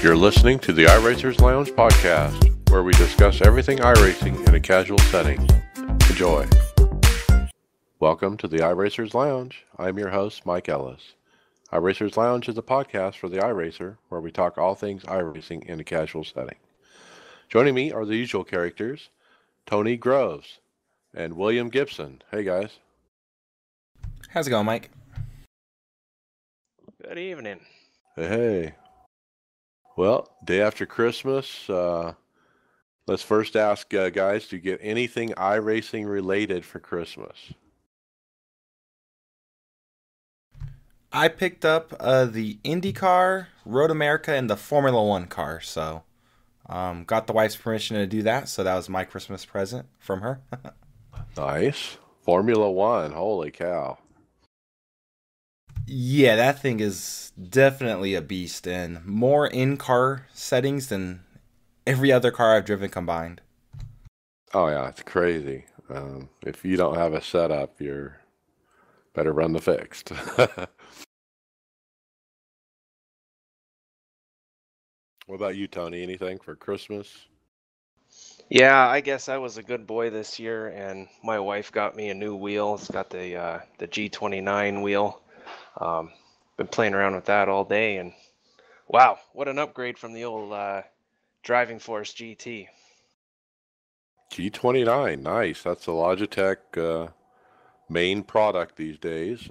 You're listening to the iRacers Lounge podcast, where we discuss everything iRacing in a casual setting. Enjoy. Welcome to the iRacers Lounge. I'm your host, Mike Ellis. iRacers Lounge is a podcast for the iRacer, where we talk all things iRacing in a casual setting. Joining me are the usual characters, Tony Groves and William Gibson. Hey, guys. How's it going, Mike? Good evening. Hey. Well, day after Christmas, let's first ask guys, do you get anything iRacing related for Christmas? I picked up the IndyCar, Road America, and the Formula One car, so got the wife's permission to do that, so that was my Christmas present from her. Nice. Formula One, holy cow. Yeah, that thing is definitely a beast, and more in-car settings than every other car I've driven combined. Oh yeah, it's crazy. If you don't have a setup, you're better run the fixed. What about you, Tony? Anything for Christmas? Yeah, I guess I was a good boy this year, and my wife got me a new wheel. It's got the G29 wheel. Been playing around with that all day, and wow, what an upgrade from the old Driving Force GT. G29, nice. That's the Logitech main product these days.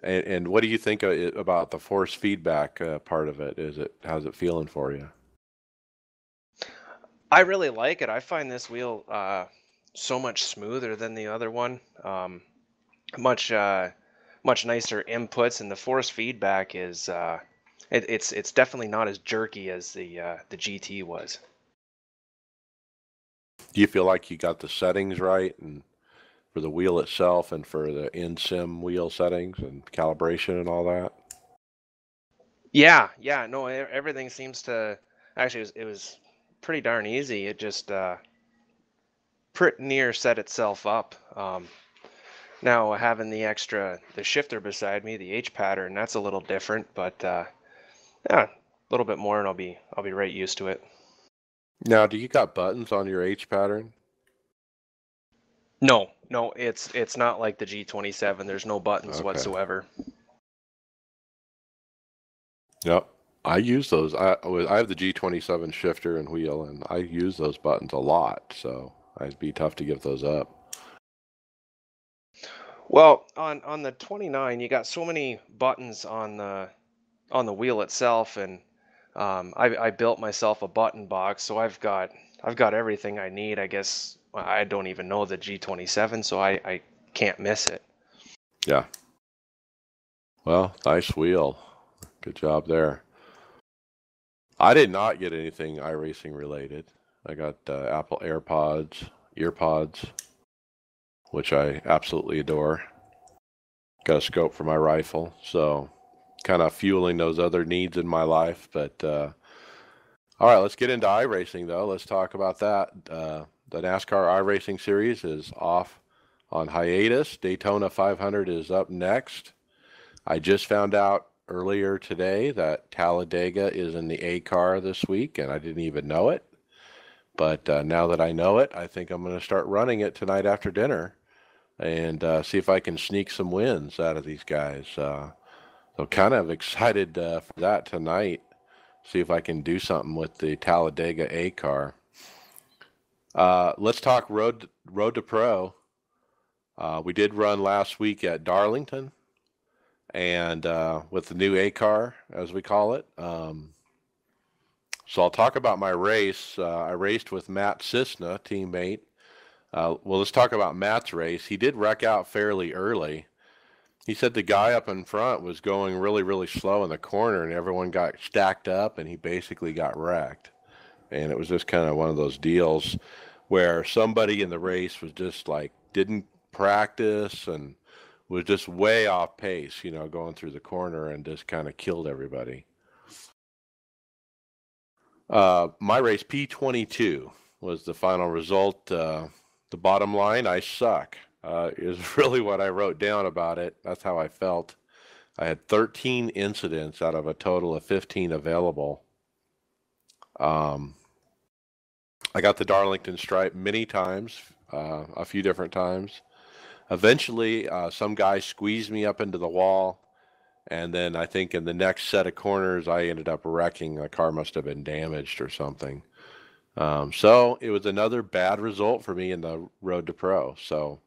And what do you think about the force feedback part of it? How's it feeling for you? I really like it. I find this wheel so much smoother than the other one. Much nicer inputs, and the force feedback is it's definitely not as jerky as the GT was. Do you feel like you got the settings right, and for the wheel itself and for the in-sim wheel settings and calibration and all that? Yeah, no, everything seems to actually it was pretty darn easy. It just pretty near set itself up. Now having the shifter beside me, the H pattern, that's a little different, but yeah, a little bit more and I'll be right used to it. Now, do you got buttons on your H pattern? No, it's not like the G27. There's no buttons whatsoever. Yep. I use those. I have the G27 shifter and wheel, and I use those buttons a lot, so it'd be tough to give those up. Well, on the 29, you got so many buttons on the wheel itself, and I built myself a button box, so I've got everything I need. I guess I don't even know the G27, so I can't miss it. Yeah. Well, nice wheel. Good job there. I did not get anything iRacing related. I got Apple earpods, which I absolutely adore. Got a scope for my rifle, so kind of fueling those other needs in my life. But all right, let's get into iRacing, though. Let's talk about that. The NASCAR iRacing series is off on hiatus. Daytona 500 is up next. I just found out earlier today that Talladega is in the A car this week, and I didn't even know it. But now that I know it, I think I'm going to start running it tonight after dinner and see if I can sneak some wins out of these guys. So kind of excited for that tonight. See if I can do something with the Talladega A car. Let's talk road to pro. We did run last week at Darlington, and with the new A car, as we call it. So I'll talk about my race. I raced with Matt Cisna, teammate. Well, let's talk about Matt's race. He did wreck out fairly early. He said the guy up in front was going really, really slow in the corner, and everyone got stacked up, and he basically got wrecked. And it was just kind of one of those deals where somebody in the race was just like, didn't practice and was just way off pace, going through the corner and just kind of killed everybody. My race, P22, was the final result. The bottom line, I suck, is really what I wrote down about it. That's how I felt. I had 13 incidents out of a total of 15 available. I got the Darlington stripe many times, a few different times. Eventually, some guy squeezed me up into the wall, and then I think in the next set of corners, I ended up wrecking. The car must have been damaged or something. So it was another bad result for me in the Road to Pro. So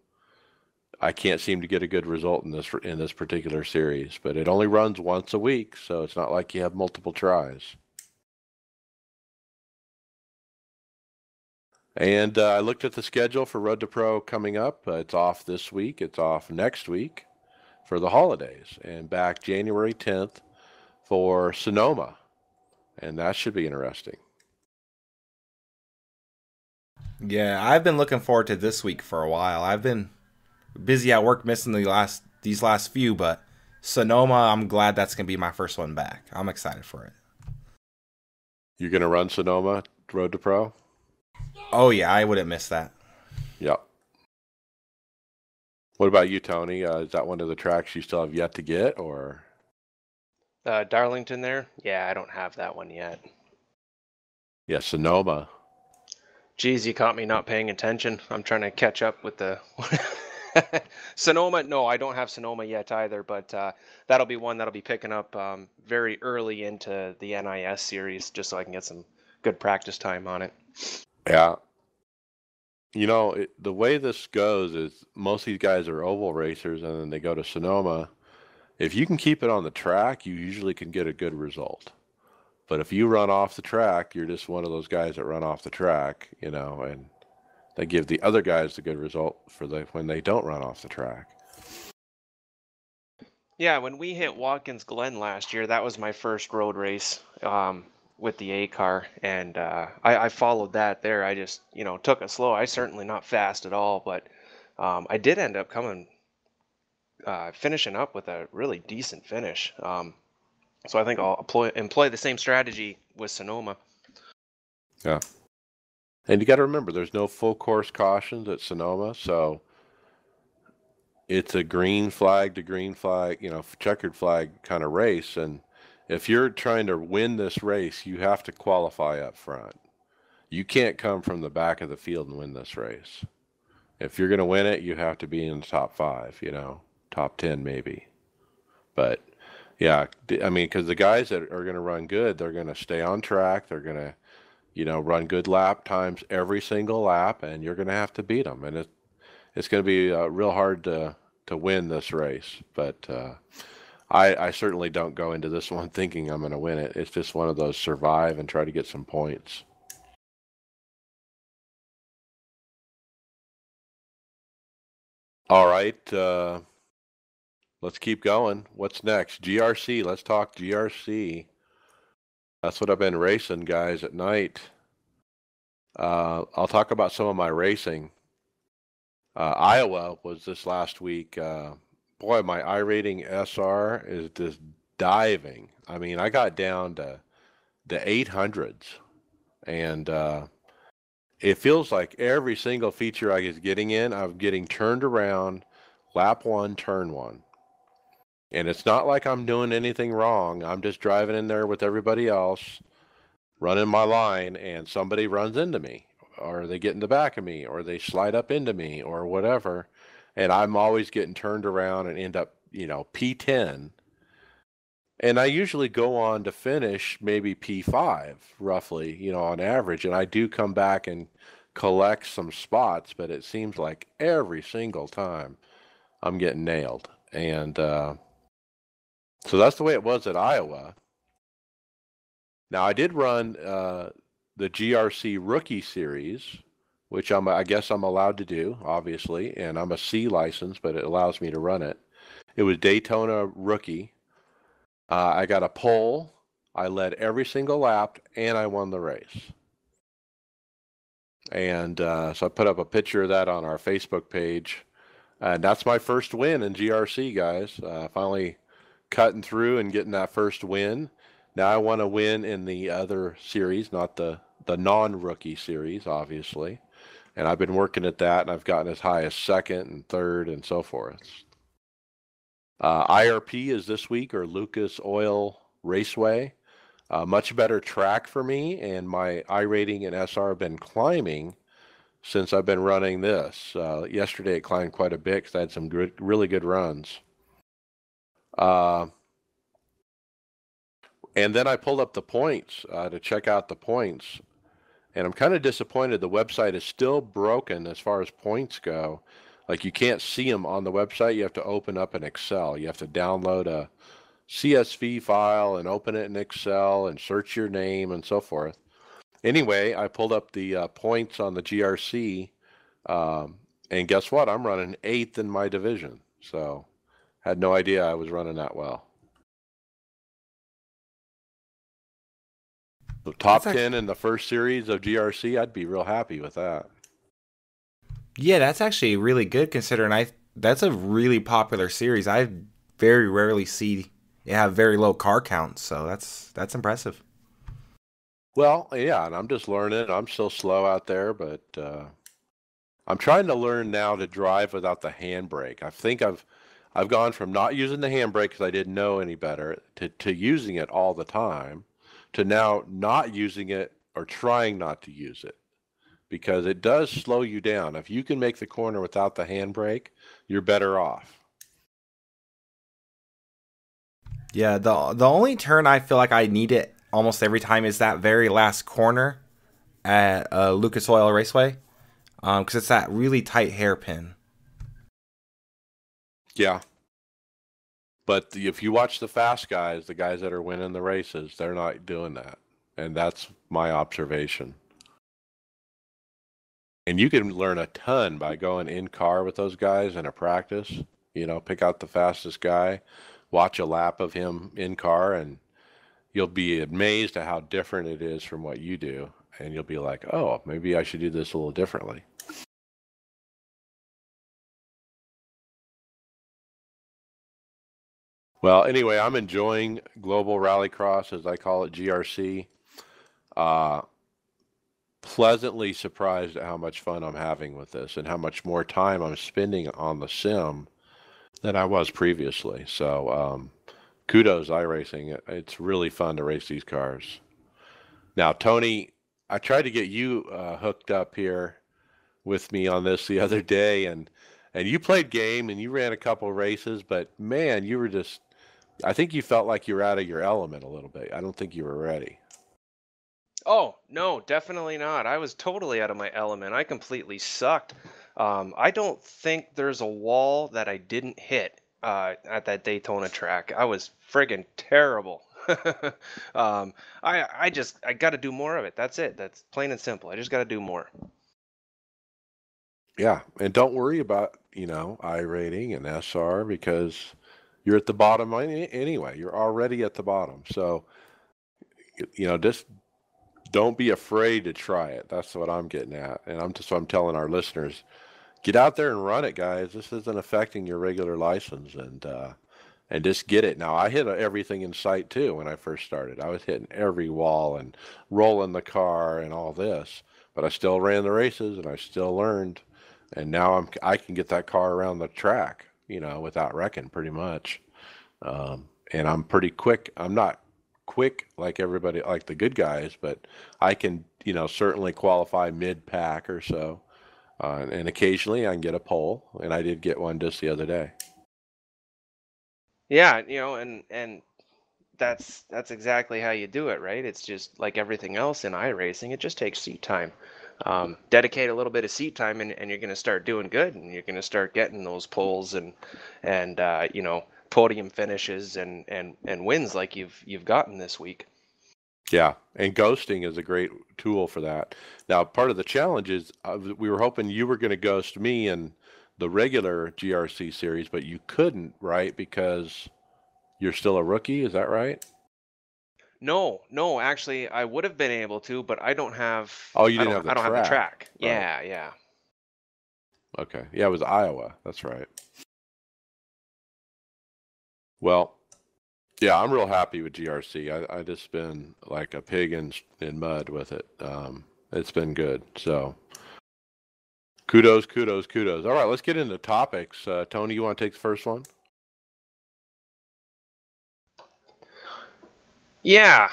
I can't seem to get a good result in this particular series. But it only runs once a week, so it's not like you have multiple tries. And I looked at the schedule for Road to Pro coming up. It's off this week. It's off next week for the holidays, and back January 10th for Sonoma. And that should be interesting. Yeah, I've been looking forward to this week for a while. I've been busy at work missing these last few, but Sonoma, I'm glad that's gonna be my first one back. I'm excited for it. You're going to run Sonoma Road to Pro? Oh yeah, I wouldn't miss that. Yep. What about you, Tony? Is that one of the tracks you still have yet to get, or? Darlington there? Yeah, I don't have that one yet. Yeah, Sonoma. Geez, you caught me not paying attention. I'm trying to catch up with the Sonoma. No, I don't have Sonoma yet either, but that'll be one that'll be picking up very early into the NIS series, just so I can get some good practice time on it. Yeah. You know, the way this goes is most of these guys are oval racers, and then they go to Sonoma. If you can keep it on the track, you usually can get a good result. But if you run off the track, you're just one of those guys that run off the track, you know, and they give the other guys the good result when they don't run off the track. Yeah, when we hit Watkins Glen last year, that was my first road race with the A car, and I followed that there. I just, took it slow. I certainly not fast at all, but I did end up finishing up with a really decent finish. So I think I'll employ the same strategy with Sonoma. Yeah. And you got to remember, there's no full course cautions at Sonoma, so it's a green flag to green flag, checkered flag kind of race. And if you're trying to win this race, you have to qualify up front. You can't come from the back of the field and win this race. If you're going to win it, you have to be in the top 5, top 10 maybe. But yeah, I mean, because the guys that are going to run good, they're going to stay on track. They're going to, run good lap times every single lap, and you're going to have to beat them. And it's going to be real hard to win this race. But I certainly don't go into this one thinking I'm going to win it. It's just one of those survive and try to get some points. All right. Let's keep going. What's next? GRC. Let's talk GRC. That's what I've been racing, guys, at night. I'll talk about some of my racing. Iowa was this last week. Boy, my iRating SR is just diving. I mean, I got down to the 800s, and it feels like every single feature I was getting in, I'm getting turned around, lap 1, turn 1. And it's not like I'm doing anything wrong. I'm just driving in there with everybody else, running my line, and somebody runs into me, or they get in the back of me, or they slide up into me, or whatever. And I'm always getting turned around and end up, P10. And I usually go on to finish maybe P5, roughly, on average. And I do come back and collect some spots, but it seems like every single time I'm getting nailed. And so that's the way it was at Iowa. Now, I did run the GRC Rookie Series, which I guess I'm allowed to do, obviously, and I'm a C license, but it allows me to run it. It was Daytona Rookie. I got a pole. I led every single lap, and I won the race. And so I put up a picture of that on our Facebook page. And that's my first win in GRC, guys. Finally cutting through and getting that first win. Now I want to win in the other series, not the non-rookie series, obviously. And I've been working at that, and I've gotten as high as second and third and so forth. IRP is this week, or Lucas Oil Raceway. Much better track for me, and my iRating and SR have been climbing since I've been running this. Yesterday it climbed quite a bit because I had some really good runs. And then I pulled up the points to check out the points, and I'm kind of disappointed. The website is still broken as far as points go. Like, you can't see them on the website. You have to open up an Excel. You have to download a CSV file and open it in Excel and search your name and so forth. Anyway, I pulled up the points on the GRC, and guess what? I'm running 8th in my division. So, had no idea I was running that well. The top 10 in the first series of GRC, I'd be real happy with that. Yeah, that's actually really good considering that's a really popular series. I very rarely see it have very low car counts, so that's impressive. Well, yeah, and I'm just learning. I'm still slow out there, but I'm trying to learn now to drive without the handbrake. I think I've gone from not using the handbrake because I didn't know any better to using it all the time, to now not using it or trying not to use it, because it does slow you down. If you can make the corner without the handbrake, you're better off. Yeah, the only turn I feel like I need it almost every time is that very last corner at Lucas Oil Raceway, because it's that really tight hairpin. Yeah. But if you watch the fast guys, the guys that are winning the races, they're not doing that. And that's my observation. And you can learn a ton by going in car with those guys in a practice. You know, pick out the fastest guy, watch a lap of him in car, and you'll be amazed at how different it is from what you do. And you'll be like, oh, maybe I should do this a little differently. Well, anyway, I'm enjoying Global Rallycross, as I call it, GRC. Pleasantly surprised at how much fun I'm having with this and how much more time I'm spending on the sim than I was previously. So kudos, iRacing. It's really fun to race these cars. Now, Tony, I tried to get you hooked up here with me on this the other day, and you played game and you ran a couple races, but man, you were just, I think you felt like you were out of your element a little bit. I don't think you were ready. Oh, no, definitely not. I was totally out of my element. I completely sucked. I don't think there's a wall that I didn't hit at that Daytona track. I was friggin' terrible. I got to do more of it. That's it. That's plain and simple. I just got to do more. Yeah, and don't worry about, iRating and SR, because you're at the bottom anyway. You're already at the bottom. So, just don't be afraid to try it. That's what I'm getting at. And I'm telling our listeners, get out there and run it, guys. This isn't affecting your regular license, and just get it. Now, I hit everything in sight too when I first started. I was hitting every wall and rolling the car and all this, but I still ran the races and I still learned. And now I can get that car around the track, without wrecking pretty much. And I'm pretty quick. I'm not quick like everybody, like the good guys, but I can, certainly qualify mid-pack or so. And occasionally I can get a pole, and I did get one just the other day. Yeah, and that's exactly how you do it, right? It's just like everything else in iRacing. It just takes seat time. Dedicate a little bit of seat time, and you're going to start doing good, and you're going to start getting those poles and podium finishes and wins like you've gotten this week. Yeah, and ghosting is a great tool for that. Now, part of the challenge is we were hoping you were going to ghost me in the regular GRC series, but you couldn't, right? Because you're still a rookie, is that right? No, actually, I would have been able to, but I don't have. Oh, you I didn't don't. have the I don't have the track. track. Right. Yeah. Okay. Yeah, it was Iowa. That's right. Well, yeah, I'm real happy with GRC. I just been like a pig in mud with it. It's been good. So kudos. All right, let's get into topics. Tony, you want to take the first one? Yeah,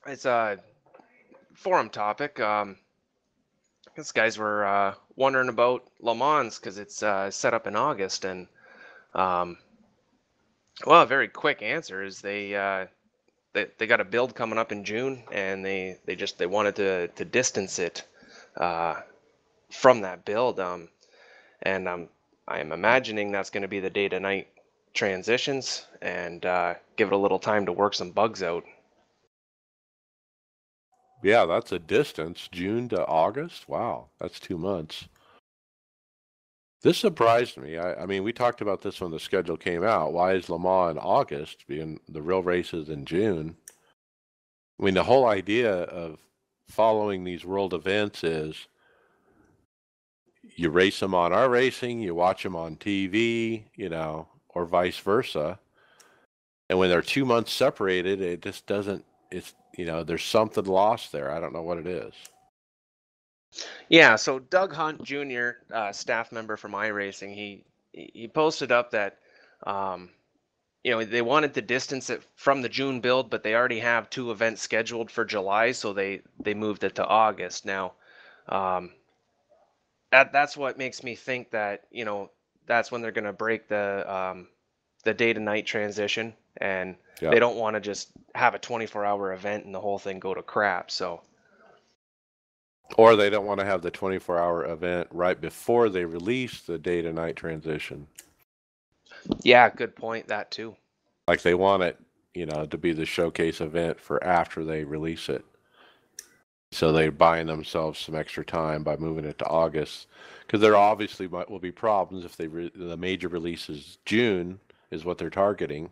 it's a forum topic. These guys were wondering about Le Mans because it's set up in August, and um, well, a very quick answer is they got a build coming up in June, and they wanted to distance it uh, from that build. And I am imagining that's going to be the day to night transitions and give it a little time to work some bugs out. Yeah, that's a distance, June to August. Wow, that's 2 months. This surprised me. I mean, we talked about this when the schedule came out. Why is Le Mans in August, being the real races in June? I mean, the whole idea of following these world events is you race them on iRacing, you watch them on TV, or vice versa. And when they're 2 months separated, it just doesn't, there's something lost there. I don't know what it is. Yeah, so Doug Hunt Jr., staff member from iRacing, he posted up that um, they wanted to distance it from the June build, but they already have two events scheduled for July, so they moved it to August. Now, um, that's what makes me think that that's when they're going to break the day to night transition, and Yeah. they don't want to just have a 24-hour event and the whole thing go to crap. So Or they don't want to have the 24-hour event right before they release the day to night transition. yeah, good point. That too. Like they want it, to be the showcase event for after they release it. So they're buying themselves some extra time by moving it to August, because there obviously will be problems if the major release is June is what they're targeting,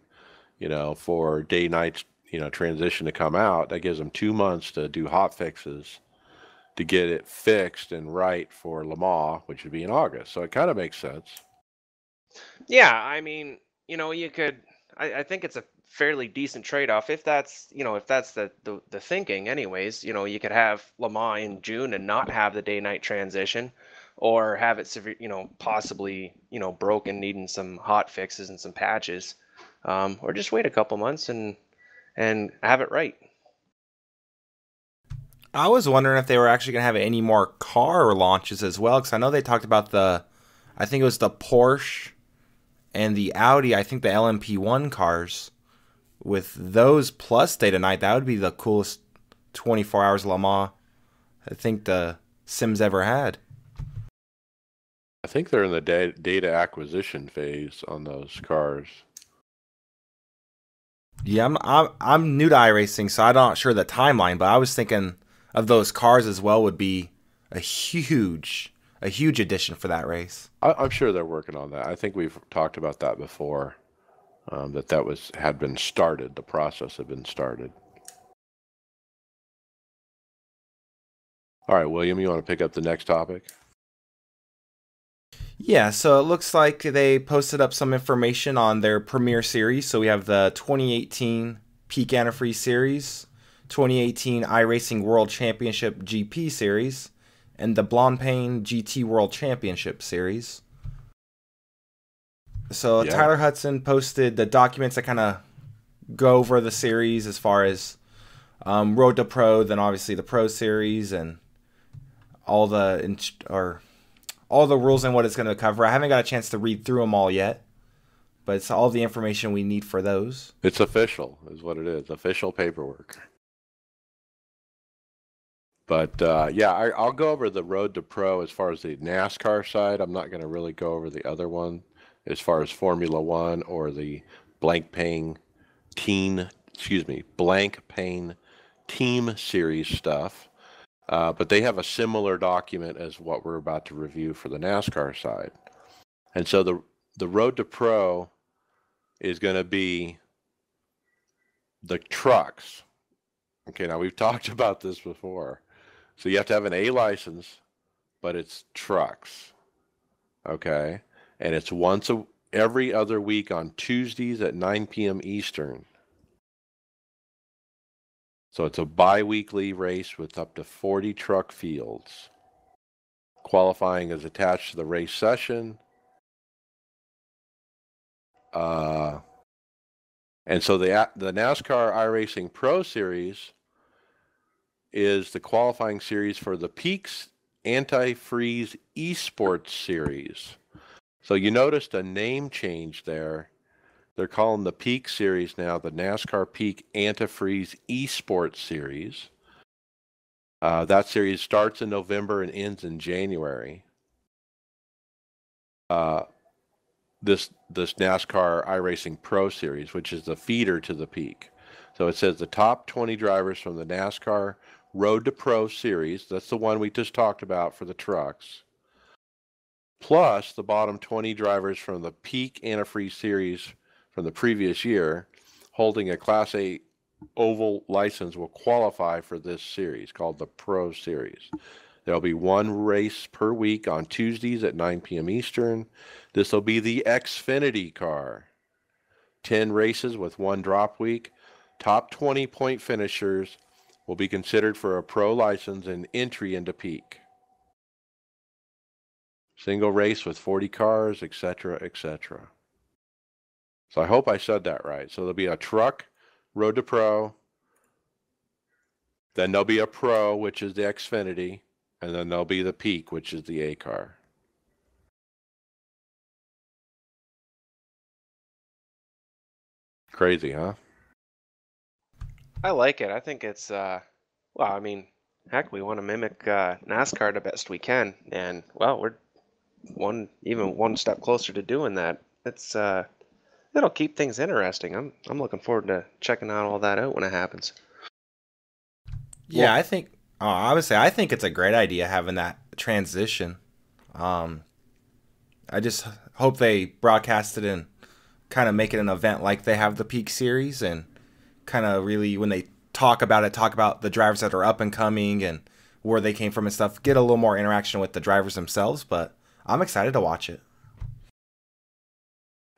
for day night, transition to come out. That gives them 2 months to do hot fixes to get it fixed and right for Le Mans, which would be in August. So it kind of makes sense. Yeah, I mean, you could. I think it's a fairly decent trade-off if that's the thinking. Anyways, you could have Le Mans in June and not have the day-night transition, or have it severe, possibly broken, needing some hot fixes and some patches, or just wait a couple months and have it right. I was wondering if they were actually going to have any more car launches as well, because I know they talked about I think it was the Porsche and the Audi, I think the LMP1 cars. With those plus day to night, that would be the coolest 24 hours Le Mans I think the Sims ever had. I think they're in the data acquisition phase on those cars. Yeah, I'm new to iRacing, so I'm not sure the timeline, but I was thinking of those cars as well would be a huge addition for that race. I'm sure they're working on that. I think we've talked about that before, that had been started. The process had been started. All right, William, you want to pick up the next topic? Yeah, so it looks like they posted up some information on their Premier Series. So we have the 2018 Peak Antifreeze Series, 2018 iRacing World Championship GP Series, and the Blancpain GT World Championship Series. So Yeah. Tyler Hudson posted the documents that kind of go over the series as far as Road to Pro, then obviously the Pro Series, and all the rules and what it's going to cover. I haven't got a chance to read through them all yet, but it's all the information we need for those. It's official, is what it is. Official paperwork. But yeah, I'll go over the Road to Pro as far as the NASCAR side. I'm not going to really go over the other one as far as Formula One or the Blancpain Team Series stuff. But they have a similar document as what we're about to review for the NASCAR side. And so the Road to Pro is going to be the trucks. Okay, now we've talked about this before. So you have to have an A license, but it's trucks. Okay? And it's every other week on Tuesdays at 9 p.m. Eastern. So it's a bi-weekly race with up to 40 truck fields. Qualifying is attached to the race session. And so the NASCAR iRacing Pro Series is the qualifying series for the Peaks Anti-Freeze Esports Series. So you noticed a name change there. They're calling the Peak Series now the NASCAR Peak Anti-Freeze Esports Series. That series starts in November and ends in January. This NASCAR iRacing Pro Series, which is the feeder to the Peak. So it says the top 20 drivers from the NASCAR Road to Pro Series, that's the one we just talked about for the trucks, plus the bottom 20 drivers from the Peak Antifreeze Series from the previous year holding a Class A oval license will qualify for this series called the Pro Series. There'll be one race per week on Tuesdays at 9 p.m. Eastern. This will be the Xfinity car. 10 races with one drop week. Top 20 point finishers will be considered for a pro license and entry into Peak. Single race with 40 cars, etc., etc. So I hope I said that right. So there'll be a truck, Road to Pro. Then there'll be a Pro, which is the Xfinity. And then there'll be the Peak, which is the A car. Crazy, huh? I like it. I think it's well, I mean, heck, we want to mimic NASCAR the best we can, and well, we're even one step closer to doing that. It's it'll keep things interesting. I'm looking forward to checking all that out when it happens. Yeah, I think obviously I think it's a great idea having that transition. I just hope they broadcast it and kind of make it an event like they have the Peak Series, and kind of really, when they talk about the drivers that are up and coming and where they came from and stuff, get a little more interaction with the drivers themselves. But I'm excited to watch it.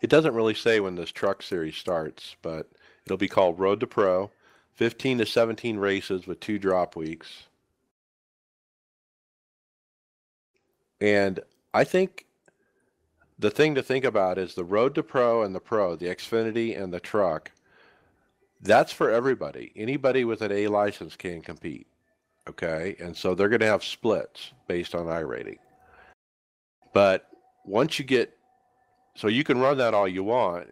It doesn't really say when this truck series starts, but it'll be called Road to Pro. 15 to 17 races with 2 drop weeks. And I think the thing to think about is the Road to Pro and the Pro, the Xfinity and the truck, that's for everybody. Anybody with an A license can compete, okay? And so they're going to have splits based on iRating. But once you get, so you can run that all you want,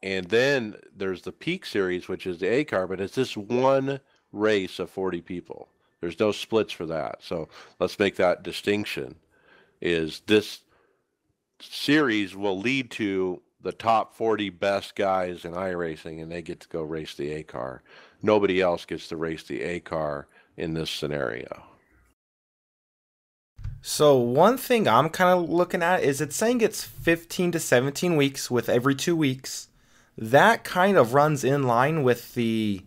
and then there's the Peak Series, which is the A car, but it's this one race of 40 people. There's no splits for that. So let's make that distinction, is this series will lead to the top 40 best guys in iRacing, and they get to go race the A car. Nobody else gets to race the A car in this scenario. So one thing I'm kind of looking at is it's saying it's 15 to 17 weeks with every 2 weeks. That kind of runs in line with the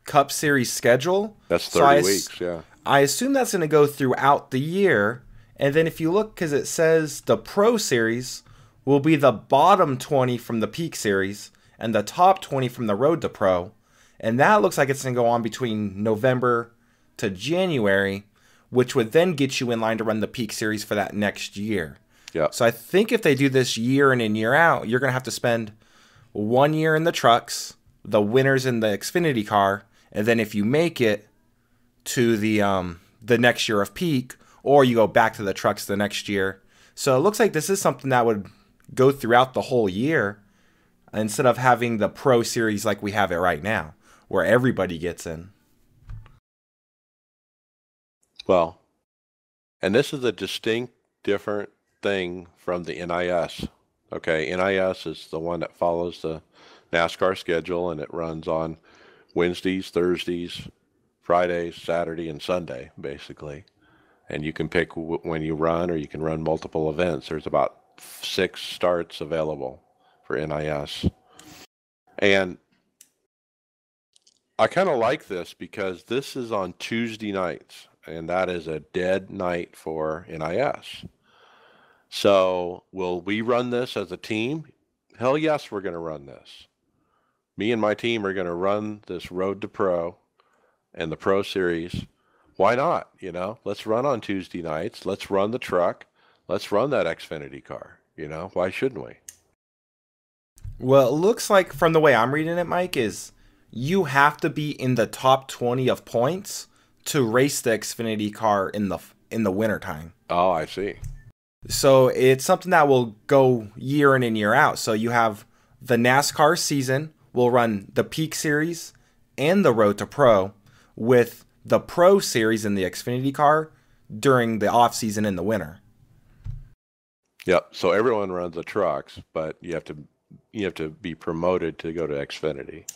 Cup Series schedule. That's 30 weeks, yeah. I assume that's going to go throughout the year. And then if you look, because it says the Pro Series will be the bottom 20 from the Peak Series and the top 20 from the Road to Pro. And that looks like it's going to go on between November to January, which would then get you in line to run the Peak Series for that next year. Yeah. So I think if they do this year in and year out, you're going to have to spend 1 year in the trucks, the winners in the Xfinity car, and then if you make it to the next year of Peak, or you go back to the trucks the next year. So it looks like this is something that would go throughout the whole year instead of having the Pro Series like we have it right now, where everybody gets in. Well, and this is a distinct, different thing from the NIS. Okay, NIS is the one that follows the NASCAR schedule, and it runs on Wednesdays, Thursdays, Fridays, Saturday, and Sunday, basically. And you can pick when you run, or you can run multiple events. There's about 6 starts available for NIS. And I kind of like this because this is on Tuesday nights, and that is a dead night for NIS. So will we run this as a team? Hell yes, we're going to run this. Me and my team are going to run this Road to Pro and the Pro Series. Why not? You know, let's run on Tuesday nights. Let's run the truck. Let's run that Xfinity car. You know, why shouldn't we? Well, it looks like from the way I'm reading it, Mike, is you have to be in the top 20 of points to race the Xfinity car in the wintertime. Oh, I see. So it's something that will go year in and year out. So you have the NASCAR season will run the Peak Series and the Road to Pro, with the Pro Series in the Xfinity car during the off season in the winter. Yep. So everyone runs the trucks, but you have to be promoted to go to Xfinity.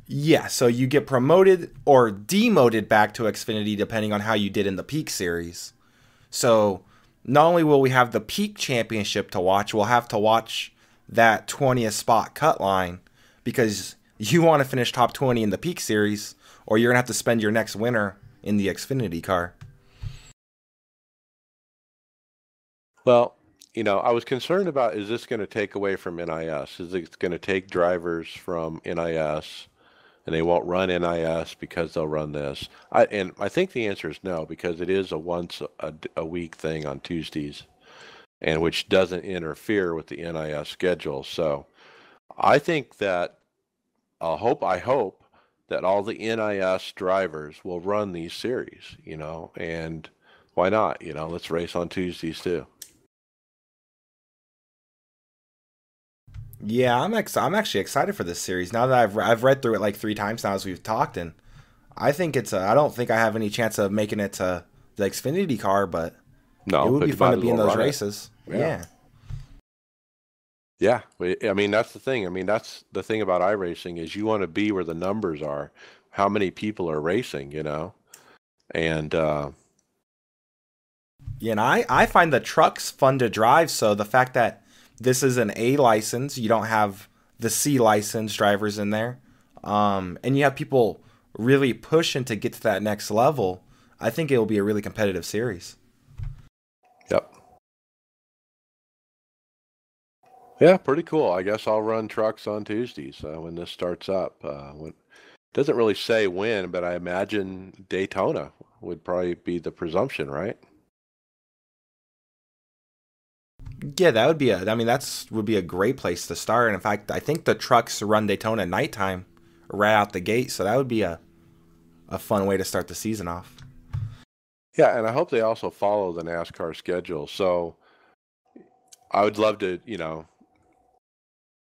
Yeah, so you get promoted or demoted back to Xfinity depending on how you did in the Peak Series. So not only will we have the Peak Championship to watch, we'll have to watch that 20th spot cut line, because you want to finish top 20 in the Peak Series, or you're going to have to spend your next winter in the Xfinity car. Well, I was concerned about, is this going to take away from NIS? Is it going to take drivers from NIS and they won't run NIS because they'll run this? I think the answer is no, because it is a once a week thing on Tuesdays, and which doesn't interfere with the NIS schedule. So I think that I hope that all the NIS drivers will run these series, and why not? Let's race on Tuesdays too. Yeah, I'm actually excited for this series now that I've read through it like 3 times now as we've talked, and I think I don't think I have any chance of making it to the Xfinity car, but it No, would but be you fun might to as be in well those run it. races. Yeah. Yeah. Yeah, I mean that's the thing. I mean that's the thing about iRacing is you want to be where the numbers are, how many people are racing, and Yeah, and I find the trucks fun to drive, so the fact that this is an A license, you don't have the C license drivers in there, and you have people really pushing to get to that next level, I think it will be a really competitive series. yep, yeah, pretty cool. I guess I'll run trucks on Tuesdays when this starts up. Doesn't really say when, but I imagine Daytona would probably be the presumption, right? Yeah, that would be I mean, that's would be a great place to start. And in fact, I think the trucks run Daytona nighttime right out the gate, so that would be a fun way to start the season off. Yeah, and I hope they also follow the NASCAR schedule. So I would love to,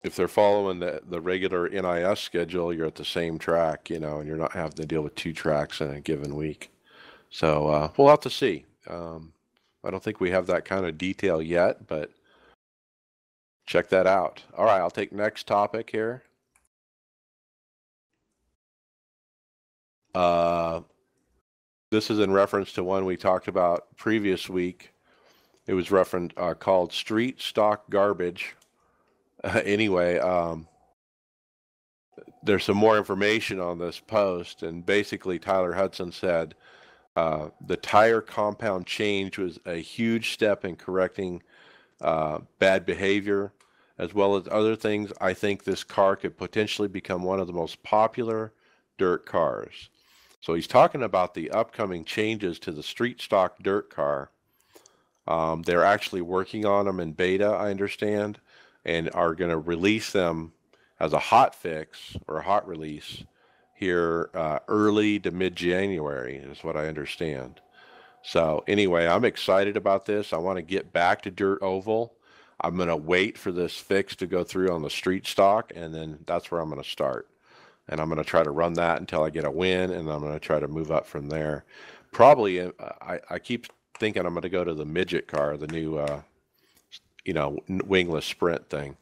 if they're following the regular NIS schedule, you're at the same track, and you're not having to deal with 2 tracks in a given week. So we'll have to see. I don't think we have that kind of detail yet, but check that out. All right, I'll take next topic here. Uh, this is in reference to one we talked about previous week. It was called Street Stock Garbage. Anyway, there's some more information on this post, and basically Tyler Hudson said the tire compound change was a huge step in correcting bad behavior, as well as other things. I think this car could potentially become one of the most popular dirt cars. So he's talking about the upcoming changes to the street stock dirt car. They're actually working on them in beta, I understand, and are going to release them as a hot fix or a hot release here early to mid-January, is what I understand. So anyway, I'm excited about this. I want to get back to dirt oval. I'm going to wait for this fix to go through on the street stock, and then that's where I'm going to start. And I'm going to try to run that until I get a win, and I'm going to try to move up from there. Probably, I keep thinking I'm going to go to the midget car, the new, wingless sprint thing.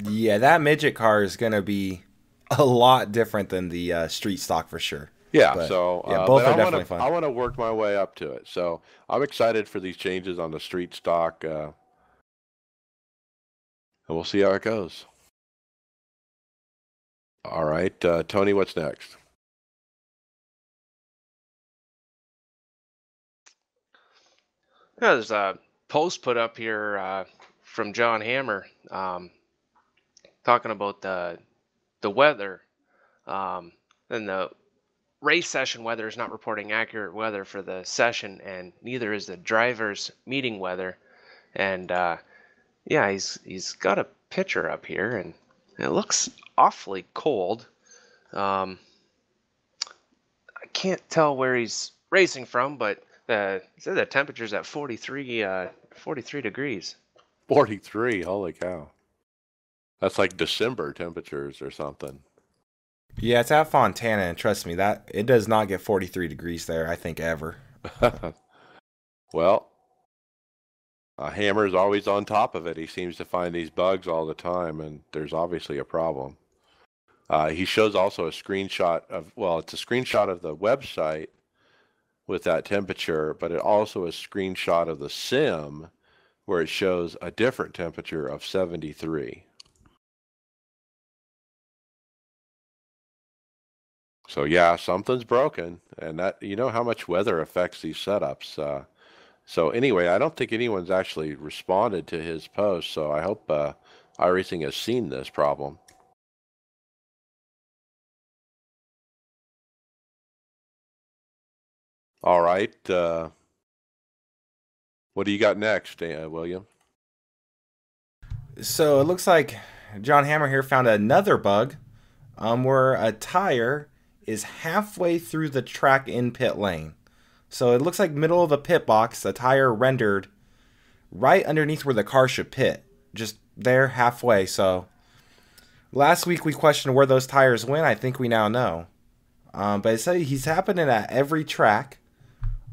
Yeah, that midget car is gonna be a lot different than the street stock for sure. Yeah, But so yeah, both but are definitely fun. I want to work my way up to it. So I'm excited for these changes on the street stock, and we'll see how it goes. All right, Tony, what's next? Yeah, there's a post put up here from John Hammer, talking about the weather, and the race session weather is not reporting accurate weather for the session, and neither is the drivers' meeting weather. And Yeah, he's got a picture up here, and it looks awfully cold. Um, I can't tell where he's racing from, but he said the temperature's at 43 degrees. 43, holy cow. That's like December temperatures or something. Yeah, it's at Fontana, and trust me, that it does not get 43 degrees there, I think, ever. Well, Hammer's always on top of it. He seems to find these bugs all the time, and there's obviously a problem. He shows also a screenshot of, well, it's a screenshot of the website with that temperature, but it also is a screenshot of the sim where it shows a different temperature of 73. So yeah, something's broken, and that, you know how much weather affects these setups. So anyway, I don't think anyone's actually responded to his post, so I hope iRacing has seen this problem. All right, what do you got next, William? So it looks like John Hammer here found another bug where a tire is halfway through the track in pit lane. So it looks like middle of the pit box, a tire rendered right underneath where the car should pit. Just there halfway. So last week we questioned where those tires went. I think we now know. But it said he's happening at every track.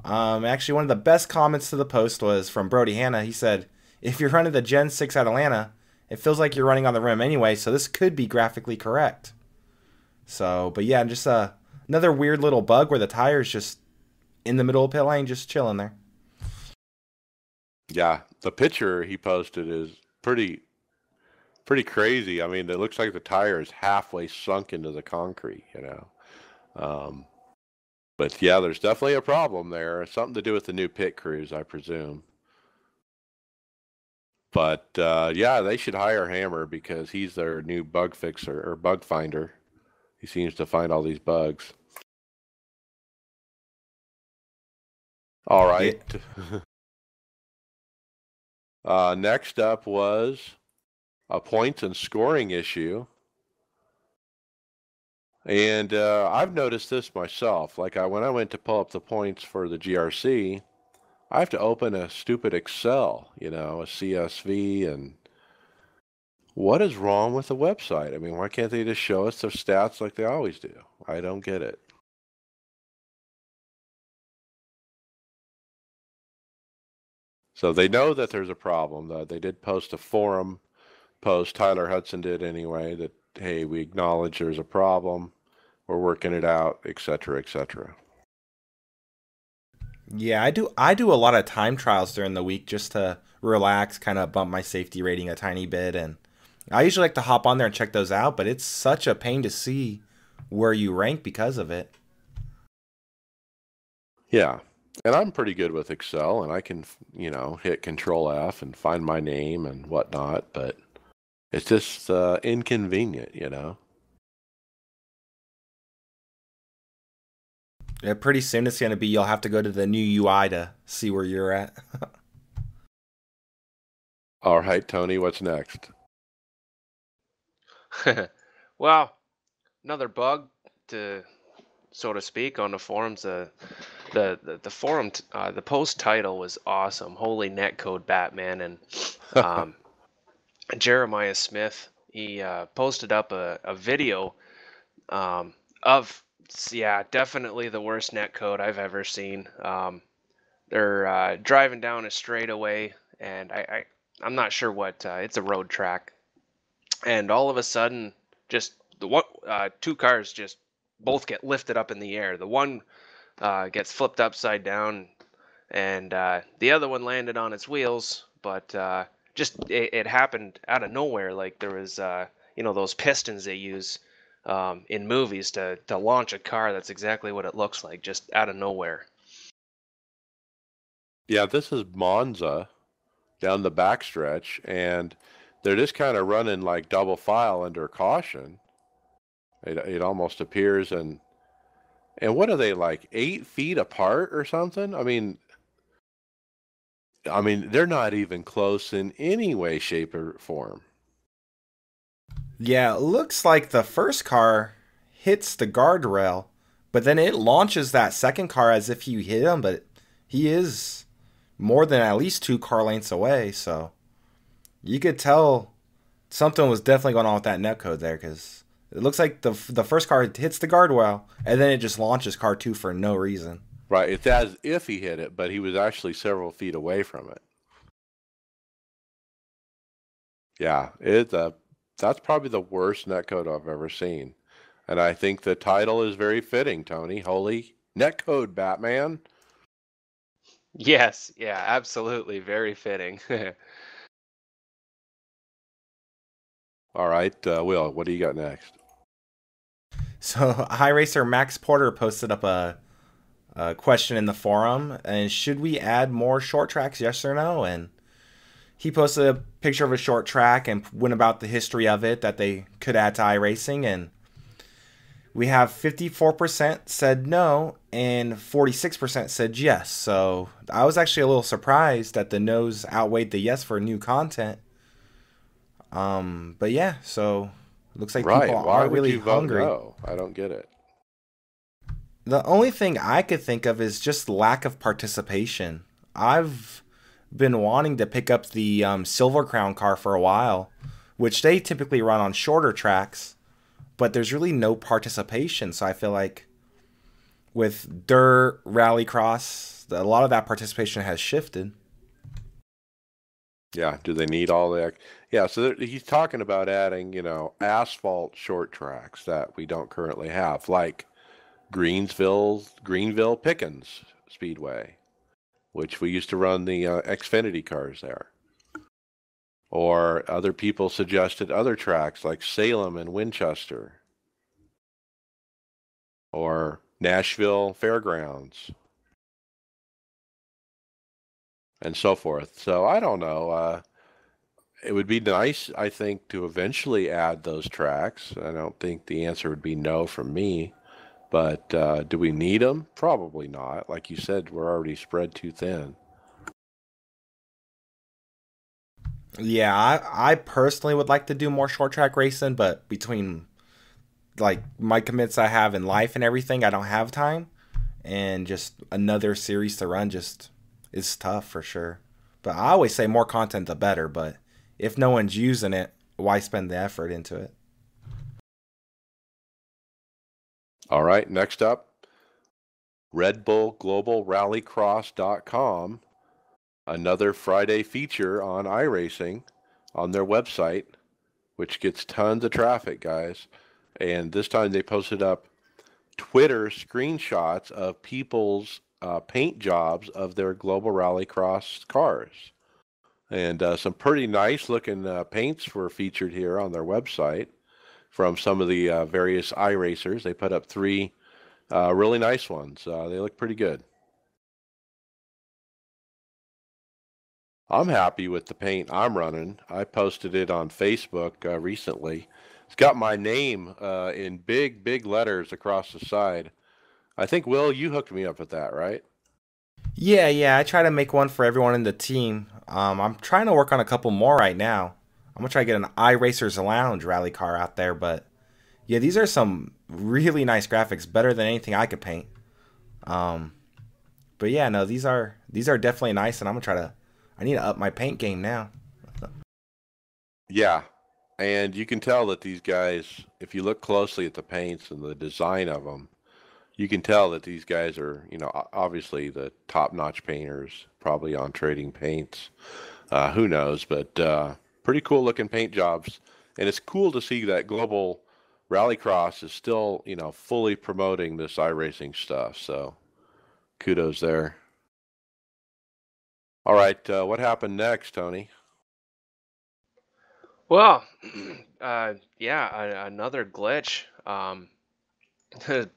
Actually, one of the best comments to the post was from Brody Hanna. He said, if you're running the Gen 6 at Atlanta, it feels like you're running on the rim anyway, so this could be graphically correct. So, but yeah, just another weird little bug where the tire's just in the middle of pit lane, just chilling there. Yeah, the picture he posted is pretty crazy. I mean, it looks like the tire is halfway sunk into the concrete, you know. But yeah, there's definitely a problem there. Something to do with the new pit crews, I presume. But yeah, they should hire Hammer because he's their new bug fixer or bug finder. He seems to find all these bugs. All Yeah. right. Next up was a points and scoring issue. And I've noticed this myself. Like when I went to pull up the points for the GRC, I have to open a stupid Excel, you know, a CSV, and what is wrong with the website? I mean, why can't they just show us their stats like they always do? I don't get it. So they know that there's a problem. They did post a forum post, Tyler Hudson did anyway, that, hey, we acknowledge there's a problem. We're working it out, etc., etc. Yeah, I do a lot of time trials during the week just to relax, kind of bump my safety rating a tiny bit, and I usually like to hop on there and check those out, but it's such a pain to see where you rank because of it. Yeah. And I'm pretty good with Excel, and I can, you know, hit Control F and find my name and whatnot, but it's just inconvenient, you know. Yeah, pretty soon it's going to be you'll have to go to the new UI to see where you're at. All right, Tony, what's next? Well, another bug to so to speak on the forums. The forum the post title was awesome. Holy netcode Batman, and um, Jeremiah Smith, he posted up a video of, yeah, definitely the worst netcode I've ever seen. They're driving down a straightaway, and I'm not sure what, it's a road track, and all of a sudden, just two cars just both get lifted up in the air. The one gets flipped upside down, and the other one landed on its wheels, but just it happened out of nowhere. Like there was, those pistons they use in movies to launch a car. That's exactly what it looks like, just out of nowhere. Yeah, this is Monza down the backstretch, and they're just kind of running like double file under caution. It almost appears, and what are they, like 8 feet apart or something? I mean, I mean, they're not even close in any way, shape, or form. Yeah, it looks like the first car hits the guardrail, but then it launches that second car as if you hit him, but he is more than at least 2 car lengths away, so you could tell something was definitely going on with that netcode there because it looks like the first car hits the guardrail and then it just launches car 2 for no reason. Right. It's as if he hit it, but he was actually several feet away from it. Yeah, that's probably the worst netcode I've ever seen. And I think the title is very fitting, Tony. Holy netcode, Batman. Yes, yeah, absolutely, very fitting. All right, Will, what do you got next? So iRacer Max Porter posted up a question in the forum, and should we add more short tracks, yes or no? And he posted a picture of a short track and went about the history of it that they could add to iRacing, and we have 54% said no and 46% said yes. So I was actually a little surprised that the no's outweighed the yes for new content. But yeah, so it looks like Right. people Why aren't would really you vote hungry. no? I don't get it. The only thing I could think of is just lack of participation. I've been wanting to pick up the Silver Crown car for a while, which they typically run on shorter tracks, but there's really no participation. So I feel like with dirt, rallycross, a lot of that participation has shifted. Yeah. Do they need all that? Yeah. So he's talking about adding, asphalt short tracks that we don't currently have, like Greenville Pickens Speedway, which we used to run the Xfinity cars there. Or other people suggested other tracks like Salem and Winchester, or Nashville Fairgrounds, and so forth. So I don't know. It would be nice, I think, to eventually add those tracks. I don't think the answer would be no from me. But do we need them? Probably not. Like you said, we're already spread too thin. Yeah, I personally would like to do more short track racing, but between like my commits I have in life and everything, I don't have time. And just another series to run just is tough for sure. But I always say more content the better, but if no one's using it, why spend the effort into it? All right, next up, Red Bull Global Rallycross.com, another Friday feature on iRacing on their website, which gets tons of traffic, guys. And this time they posted up Twitter screenshots of people's paint jobs of their Global Rallycross cars. And some pretty nice looking paints were featured here on their website from some of the various iRacers. They put up 3 really nice ones. They look pretty good. I'm happy with the paint I'm running. I posted it on Facebook recently. It's got my name in big, big letters across the side. I think, Will, you hooked me up with that, right? Yeah, I try to make one for everyone in the team. I'm trying to work on a couple more right now. I'm gonna try to get an iRacers Lounge rally car out there, but yeah, these are some really nice graphics, better than anything I could paint. Um, but yeah, no, these are definitely nice, and I'm gonna try to. I need to up my paint game now. Yeah. And you can tell that these guys, if you look closely at the paints and the design of them, you can tell that these guys are, obviously the top-notch painters, probably on Trading Paints. Who knows? But pretty cool looking paint jobs. And it's cool to see that Global Rallycross is still, fully promoting this iRacing stuff. So kudos there. All right, what happened next, Tony? Well, yeah, another glitch.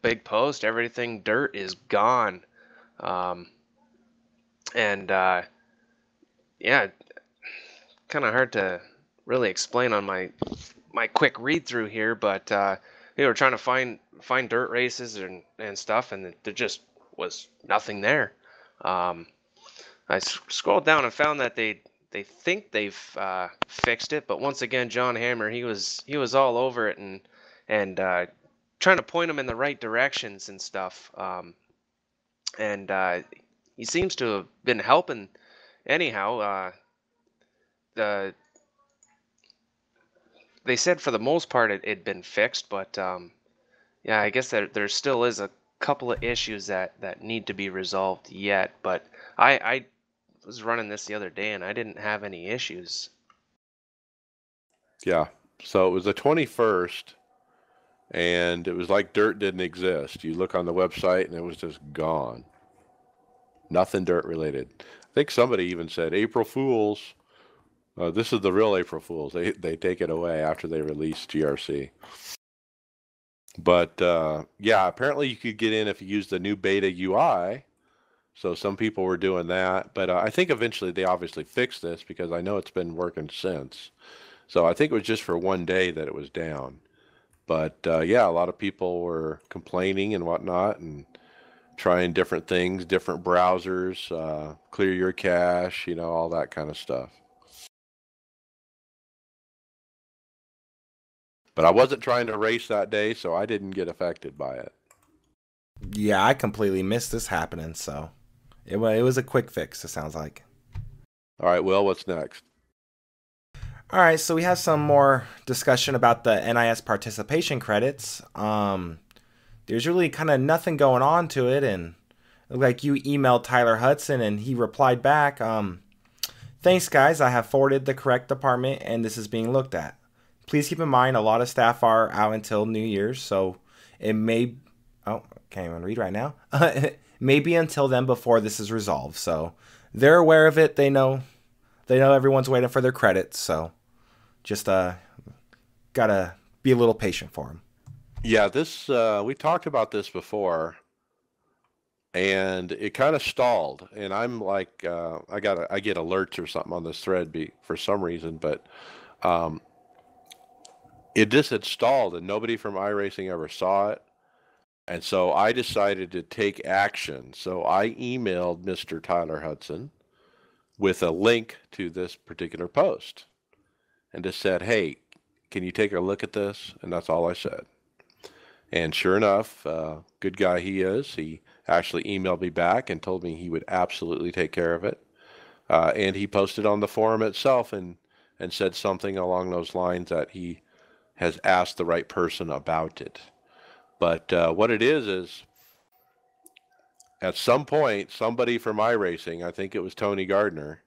Big post, everything dirt is gone. Um, and yeah, kind of hard to really explain on my quick read through here, but they were trying to find dirt races and stuff, and there just was nothing there. Um, I scrolled down and found that they think they've fixed it, but once again, John Hammer, he was all over it and trying to point them in the right directions and stuff. And he seems to have been helping anyhow. The They said for the most part it'd been fixed, but yeah, I guess there still is a couple of issues that need to be resolved yet. But I was running this the other day and I didn't have any issues. Yeah. So it was the 21st, and it was like dirt didn't exist. You look on the website and it was just gone. Nothing dirt related. I think somebody even said April Fools. This is the real April Fools. They take it away after they release GRC. But yeah, apparently you could get in if you use the new beta UI. So some people were doing that. But I think eventually they obviously fixed this because I know it's been working since. So I think it was just for one day that it was down. But yeah, a lot of people were complaining and whatnot and trying different things, different browsers, clear your cache, you know, all that kind of stuff. But I wasn't trying to race that day, so I didn't get affected by it. Yeah, I completely missed this happening, so it was a quick fix, it sounds like. All right, Will, what's next? All right, so we have some more discussion about the NIS participation credits. There's really kind of nothing going on to it, and like you emailed Tyler Hudson, and he replied back, thanks guys, I have forwarded the correct department, and this is being looked at. Please keep in mind a lot of staff are out until New Year's, so it may... Oh, can't even read right now. Maybe until then before this is resolved, so they're aware of it. They know everyone's waiting for their credits, so just gotta be a little patient for them. Yeah, this we talked about this before, and it kind of stalled. And I'm like, I get alerts or something on this thread for some reason, but it just had stalled, and nobody from iRacing ever saw it. And so I decided to take action. So I emailed Mr. Tyler Hudson with a link to this particular post and just said, hey, can you take a look at this? And that's all I said. And sure enough, good guy he is, he actually emailed me back and told me he would absolutely take care of it. And he posted on the forum itself and said something along those lines that he has asked the right person about it. But what it is at some point, somebody from iRacing, I think it was Tony Gardner,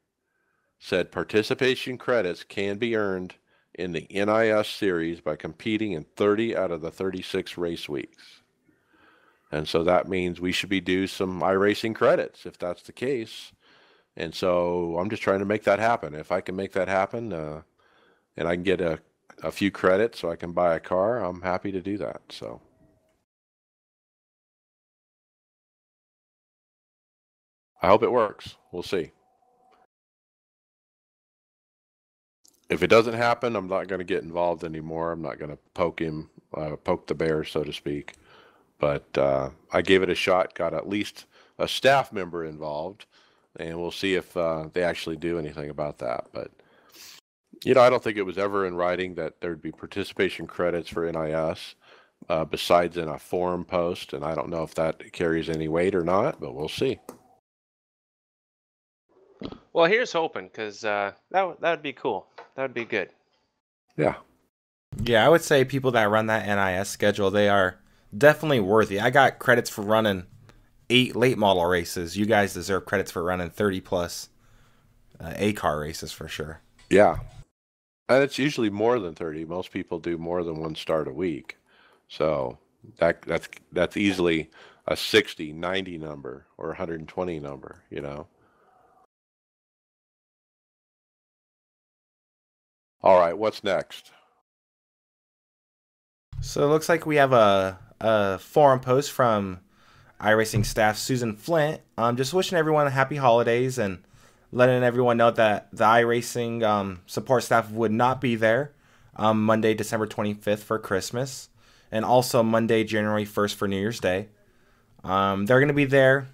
said participation credits can be earned in the NIS series by competing in 30 out of the 36 race weeks. And so that means we should be due some iRacing credits if that's the case. And so I'm just trying to make that happen. If I can make that happen and I can get a few credits so I can buy a car, I'm happy to do that. So I hope it works. We'll see. If it doesn't happen, I'm not going to get involved anymore. I'm not going to poke the bear, so to speak. But I gave it a shot, got at least a staff member involved, and we'll see if they actually do anything about that. But, you know, I don't think it was ever in writing that there would be participation credits for NIS besides in a forum post, and I don't know if that carries any weight or not, but we'll see. Well, here's hoping, because that would be cool. That would be good. Yeah. Yeah, I would say people that run that NIS schedule, they are definitely worthy. I got credits for running 8 late model races. You guys deserve credits for running 30 plus A-car races for sure. Yeah. And it's usually more than 30. Most people do more than one start a week. So that's easily a 60, 90 number or 120 number, you know. All right, what's next? So it looks like we have a forum post from iRacing staff Susan Flint. Just wishing everyone happy holidays and letting everyone know that the iRacing support staff would not be there Monday, December 25th for Christmas, and also Monday, January 1st for New Year's Day. They're going to be there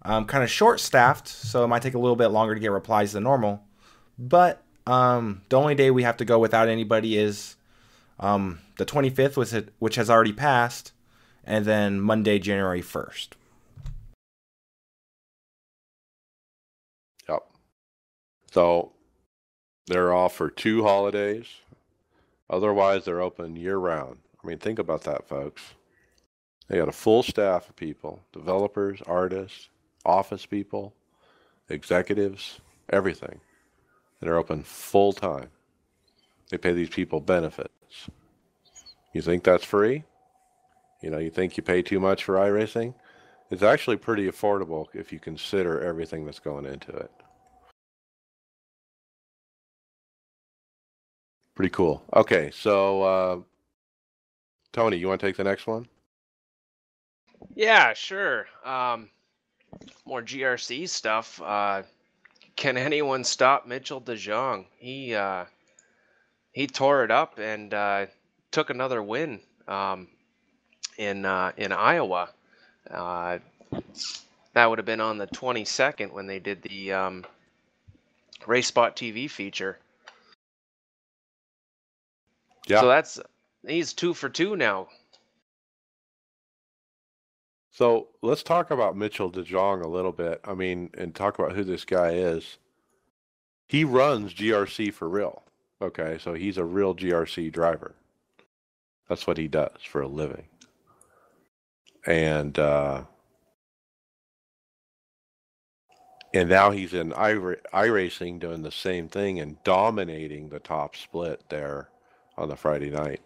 kind of short-staffed, so it might take a little bit longer to get replies than normal. But the only day we have to go without anybody is the 25th, which has already passed, and then Monday, January 1st. Yep. So they're off for 2 holidays. Otherwise, they're open year-round. I mean, think about that, folks. They got a full staff of people, developers, artists, office people, executives, everything. And they're open full-time. They pay these people benefits. You think that's free? You think you pay too much for iRacing? It's actually pretty affordable if you consider everything that's going into it. Pretty cool. Okay, so Tony, you want to take the next one? Yeah, sure. More GRC stuff. Can anyone stop Mitchell DeJong? He tore it up and took another win in Iowa. That would have been on the 22nd when they did the Race Spot TV feature. Yeah. So he's 2 for 2 now. So let's talk about Mitchell DeJong a little bit. I mean, and talk about who this guy is. He runs GRC for real. Okay, so he's a real GRC driver. That's what he does for a living. And now he's in iRacing doing the same thing and dominating the top split there on the Friday night.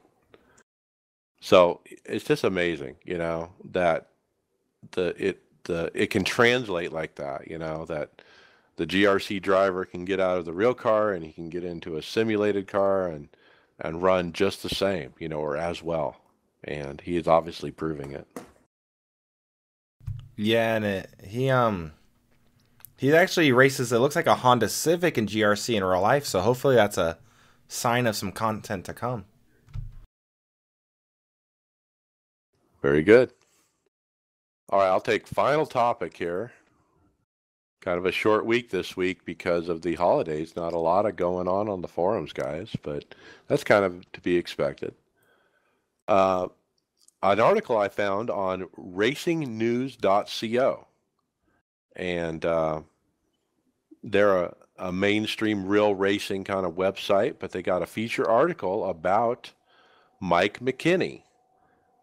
So it's just amazing, that it can translate like that, that the GRC driver can get out of the real car and he can get into a simulated car and run just the same, or as well. And he is obviously proving it. Yeah, and he actually races, it looks like a Honda Civic in GRC in real life, so hopefully that's a sign of some content to come. Very good. All right, I'll take final topic here. Kind of a short week this week because of the holidays. Not a lot of going on the forums, guys, but that's kind of to be expected. An article I found on racingnews.co, and they're a mainstream real racing kind of website, but they got a feature article about Mike McKinney.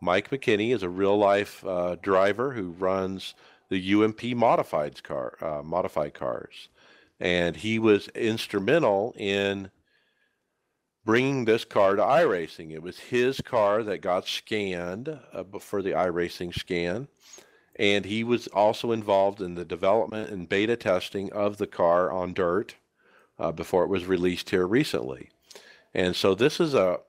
Mike McKinney is a real-life driver who runs the UMP modified cars, and he was instrumental in bringing this car to iRacing. It was his car that got scanned for the iRacing scan, and he was also involved in the development and beta testing of the car on dirt before it was released here recently. And so this is a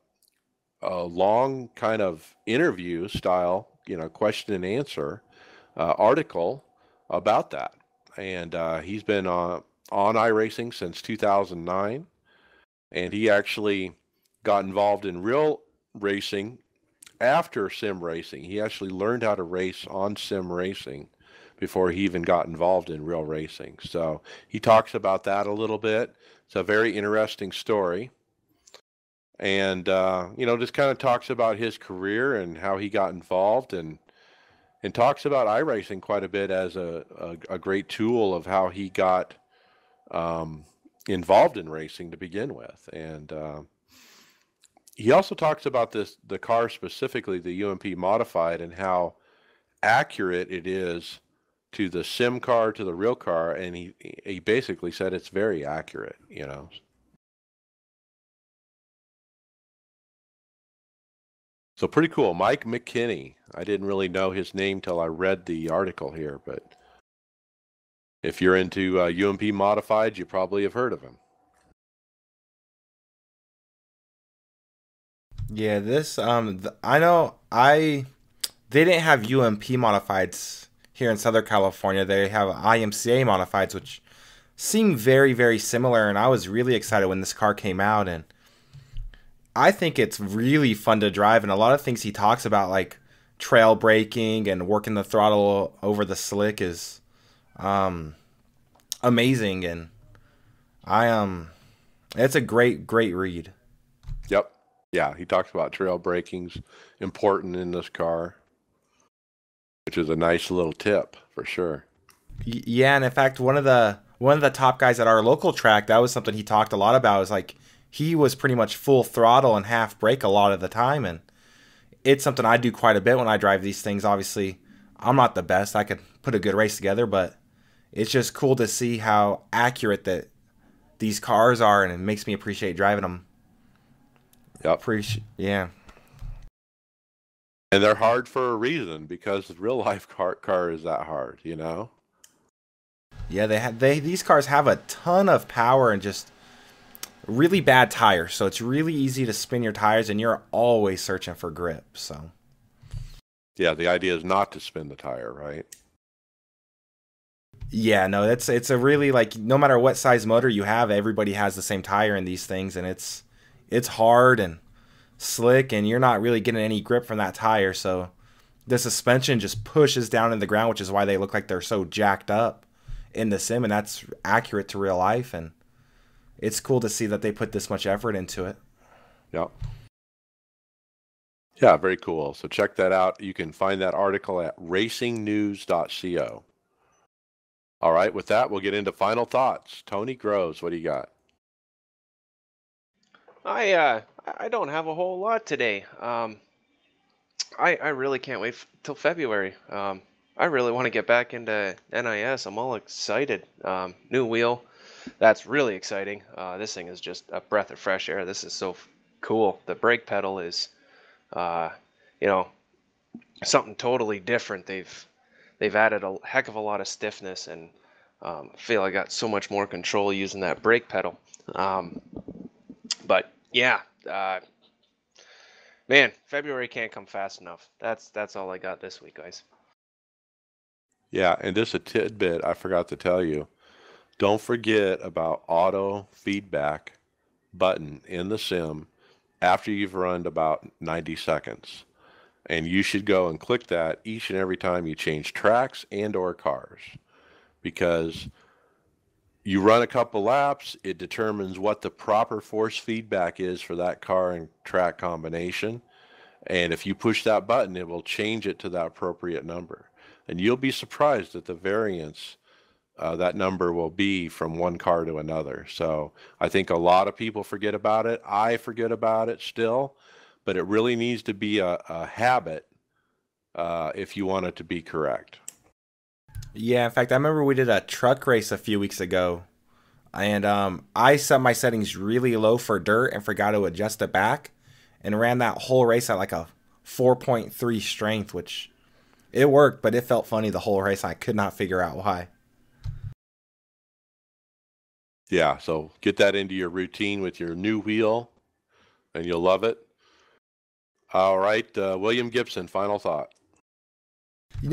long kind of interview style, question and answer article about that. And he's been on iRacing since 2009, and he actually got involved in real racing after sim racing. He actually learned how to race on sim racing before he even got involved in real racing. So he talks about that a little bit. It's a very interesting story. And, just kind of talks about his career and how he got involved, and talks about iRacing quite a bit as a great tool of how he got involved in racing to begin with. And he also talks about the car specifically, the UMP modified, and how accurate it is to the sim car, to the real car. And he basically said it's very accurate, So pretty cool. Mike McKinney. I didn't really know his name till I read the article here, but if you're into UMP modified, you probably have heard of him. Yeah, this I know they didn't have UMP modifieds here in Southern California. They have IMCA modifieds, which seem very, very similar, and I was really excited when this car came out, and I think it's really fun to drive, and a lot of things he talks about, like trail braking and working the throttle over the slick, is amazing, and I it's a great read. Yep. Yeah, he talks about trail braking's important in this car, which is a nice little tip for sure. Yeah, and in fact, one of the top guys at our local track, that was something he talked a lot about. Is like he was pretty much full throttle and half brake a lot of the time, and it's something I do quite a bit when I drive these things. Obviously, I'm not the best. I could put a good race together, but it's just cool to see how accurate that these cars are, and it makes me appreciate driving them. Yep. Yeah. And they're hard for a reason because the real life car is that hard, you know? Yeah, these cars have a ton of power and just really bad tires, so it's really easy to spin your tires, and you're always searching for grip. So yeah, the idea is not to spin the tire, right? yeah, no, it's a really, like, no matter what size motor you have, everybody has the same tire in these things, and it's hard and slick, and you're not really getting any grip from that tire. So the suspension just pushes down in the ground, which is why they look like they're so jacked up in the sim, and that's accurate to real life, and it's cool to see that they put this much effort into it. Yep. Yeah, very cool. So check that out. You can find that article at racingnews.co. All right, with that, we'll get into final thoughts. Tony Groves, what do you got? I don't have a whole lot today. I really can't wait till February. I really want to get back into NIS. I'm all excited. New wheel, that's really exciting. This thing is just a breath of fresh air. This is so cool. The brake pedal is, you know, something totally different. They've added a heck of a lot of stiffness, and I feel I got so much more control using that brake pedal. But yeah, man, February can't come fast enough. That's all I got this week, guys. Yeah, and just a tidbit I forgot to tell you. Don't forget about auto feedback button in the sim after you've run about 90 seconds. And you should go and click that each and every time you change tracks and or cars, because you run a couple laps, it determines what the proper force feedback is for that car and track combination. And if you push that button, it will change it to that appropriate number. And you'll be surprised at the variance that number will be from one car to another. So I think a lot of people forget about it. I forget about it still, but it really needs to be a habit if you want it to be correct. Yeah, in fact, I remember we did a truck race a few weeks ago, and I set my settings really low for dirt and forgot to adjust it back, and ran that whole race at like a 4.3 strength, which it worked, but it felt funny the whole race. I could not figure out why. Yeah, so get that into your routine with your new wheel, and you'll love it. All right, William Gibson, final thought.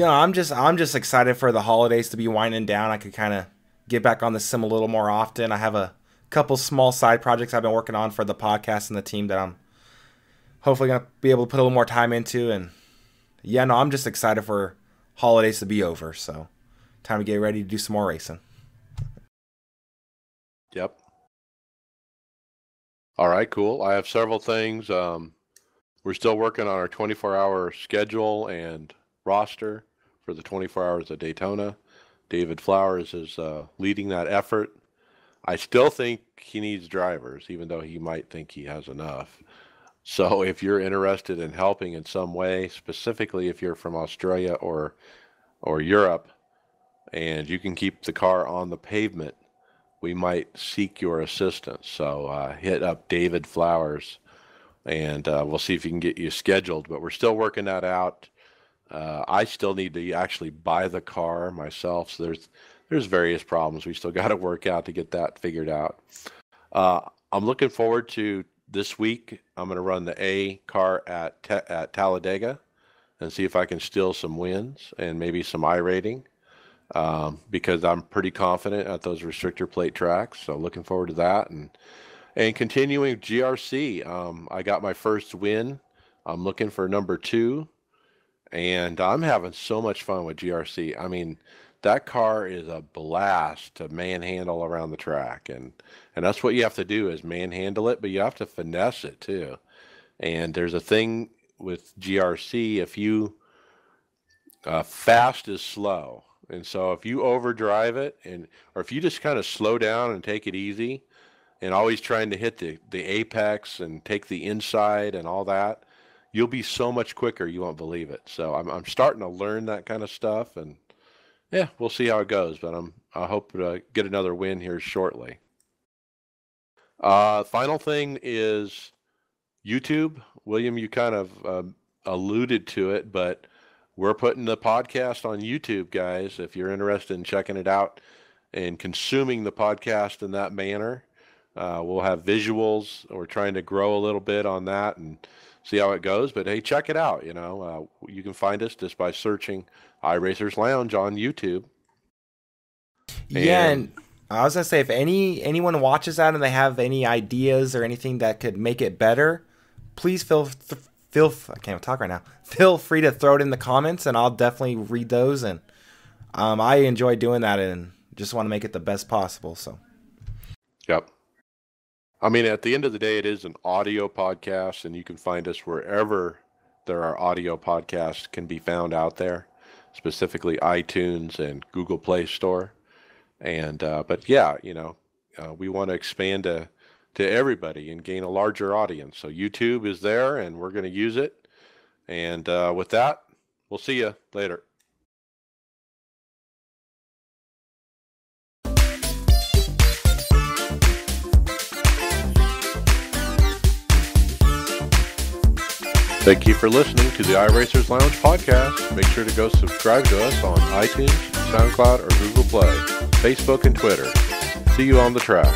I'm just excited for the holidays to be winding down. I could kind of get back on the sim a little more often. I have a couple small side projects I've been working on for the podcast and the team that I'm hopefully gonna be able to put a little more time into. And yeah, no, I'm just excited for holidays to be over. So time to get ready to do some more racing. Yep. All right, cool. I have several things. We're still working on our 24-hour schedule and roster for the 24 hours of Daytona. David Flowers is leading that effort. I still think he needs drivers, even though he might think he has enough. So if you're interested in helping in some way, specifically if you're from Australia or Europe, and you can keep the car on the pavement, we might seek your assistance. So hit up David Flowers, and we'll see if he can get you scheduled. But we're still working that out. I still need to actually buy the car myself, so there's various problems we still got to work out to get that figured out. I'm looking forward to this week. I'm going to run the A car at Talladega and see if I can steal some wins and maybe some iRating, because I'm pretty confident at those restrictor plate tracks. So looking forward to that, and continuing GRC. I got my first win. I'm looking for number 2. And I'm having so much fun with GRC. I mean, that car is a blast to manhandle around the track, and that's what you have to do, is manhandle it, but you have to finesse it too. And there's a thing with GRC, if you fast is slow, and so if you overdrive it, or if you just kind of slow down and take it easy, and always trying to hit the apex and take the inside and all that, you'll be so much quicker you won't believe it. So I'm starting to learn that kind of stuff, and yeah, we'll see how it goes. But I hope to get another win here shortly. Final thing is YouTube. William, you kind of alluded to it, but we're putting the podcast on YouTube, guys. If you're interested in checking it out and consuming the podcast in that manner, we'll have visuals. We're trying to grow a little bit on that and see how it goes. But hey, check it out. You can find us just by searching iRacers Lounge on YouTube. Yeah, and I was gonna say, if anyone watches that and they have any ideas or anything that could make it better, please feel I can't talk right now. Feel free to throw it in the comments, and I'll definitely read those. And I enjoy doing that, and just want to make it the best possible. So, yep. I mean, at the end of the day, it is an audio podcast, and you can find us wherever there are audio podcasts can be found out there, specifically iTunes and Google Play Store. And but yeah, we want to expand to everybody and gain a larger audience. So YouTube is there, and we're going to use it. And with that, we'll see you later. Thank you for listening to the iRacers Lounge podcast. Make sure to go subscribe to us on iTunes, SoundCloud, or Google Play, Facebook, and Twitter. See you on the track.